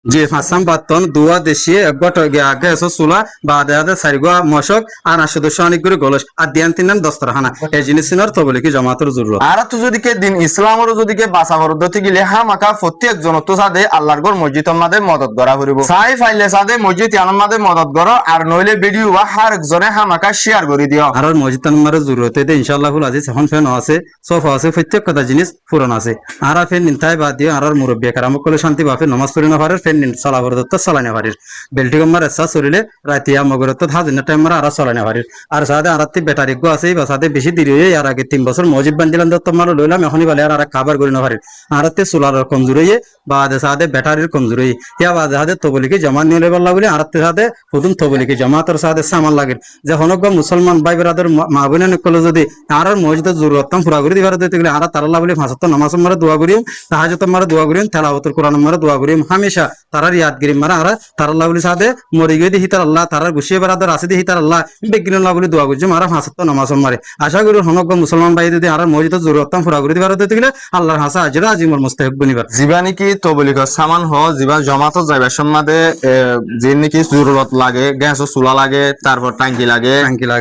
যে ফাঁসাম বাতন দুয়া দেশি গট গেছো সুলা বা দেহাদে সারিগা মশক আর সদস্য অনেক করে গলস আর দিয়ান তিনান দস্তরখানা এই জিনিসিনার তবলে কি জামাতের জরুরত আর তো যদি কে দিন ইসলামের যদি কে বাসা বরদতি গিলে হামাকা প্রত্যেক জন তো সাদে আল্লাহর ঘর মসজিদ আমাদের মদত করা করিব সাই ফাইলে সাদে মসজিদ আমাদের মদত করো আর নইলে ভিডিও বা হার একজনে হামাকা শেয়ার করে দিও আর মসজিদ আমার জরুরত এতে ইনশাআল্লাহ আজিজ এখন ফ্যান আছে সোফা আছে প্রত্যেক কথা জিনিস পুরান আছে আর ফেন নিনতাই বাদ দিও আর মুরব্বী কারাম কলে শান্তি বাফে নমাজ পড়ি না পারে ফেন নিন সালা বরদত সালানে পারে বেলটি কমার এসা চলিলে রাতিয়া মগরত হাজিনা টাইম মারা আর সালানে পারে আর সাদে আরাতি ব্যাটারি গো আছে বা সাদে বেশি দেরি হয়ে আর আগে 3 বছর মসজিদ বান্দিলাম তো তোমার লইলাম এখনই বলে আর খাবার করি না পারে আরাতে সোলার কমজোরি বা সাদে ব্যাটারির কমজোরি ইয়া বা সাদে তবলিকে জমা নিলে বললা বলে আরাতে সাদে প্রথম তবলিকে জমাতর সাদে সামান লাগে যে হনক মুসলমান ভাই বেরাদের মা বোনের কলে যদি আর মসজিদের জরুরত পুরা করে দিবার দিতে গেলে আর তারাল্লাহ বলে ফাঁসত নামাজ মারা দোয়া করিম তাহাজত মারা দোয়া করিম তেলাওয়াতুল কোরআন মারা দোয়া করিম হামেশা তারার ইয়াদগিরি মারা আর তারাল্লাহ বলে সাদে মরি গিয়ে দিহি তার আল্লাহ তারার গুছিয়ে বেড়াদের আছে দিহি তার আল্লাহ বেগিনুল্লাহ বলে দোয়া করছি মারা ফাঁসত নামাজ মারে আশা করি হনক মুসলমান ভাই যদি আর মসজিদের জরুরত পুরা করে দিবার দিতে গেলে আল্লাহর হাসা আজিরা আজিমর মুস্তাহিক বনিবার জীবানি কি তবলিক সামান হ জীবা জমাত যাইবার সম্মাদে যে নাকি জরুরত লাগে গ্যাস চুলা লাগে তারপর টাঙ্কি লাগে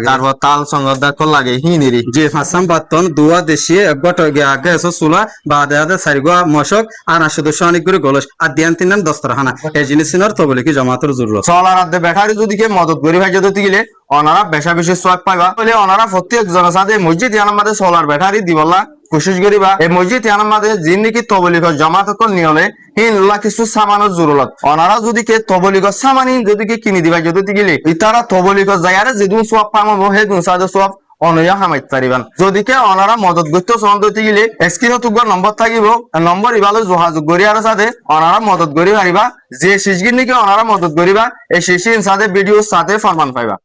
তারপর তাল সংগদাকল লাগে হিনিরি যে ফাঁসাম বাতন দুয়া দেশি গট গেছো চুলা বা দেহাদে সারিগা মশক আর সদস্য অনেক করে গলস আর দিয়ান তিনান দস্তরখানা এই জিনিসিনার তবলে কি জামাতের জরুরত চলার আদে ব্যাটারি যদি কে মদত করি ভাই যদি গেলে অনারা বেশা বেশি সোয়াব পাইবা বলে অনারা প্রত্যেক জনসাদে মসজিদ আমাদের সোলার ব্যাটারি দিবলা কোশিশ করিবা এই মসজিদ আমাদের যিনি নাকি তবলিগ জামাত নিয়লে হিনলা কিছু সামানের জরুরত অনারা যদি কে তবলিগ সামানি যদি কে কিনি দিবা যদি গেলে ইতারা তবলিগ যায়ারে যেদিন সোয়াব পাবো সেদিন সাদে সোয়াব অনয়া হামাইতে পারিবান যদি কে অনারা মদত করতে সন্দ হইতে গেলে স্ক্রিনে তুগর নম্বর থাকিব নম্বর ইবালে যোগাযোগ করি আর সাথে অনারা মদত করি পারিবা যে শিশগির নাকি অনারা মদত করিবা এই শিশির সাথে ভিডিওর সাথে ফরমান পাইবা।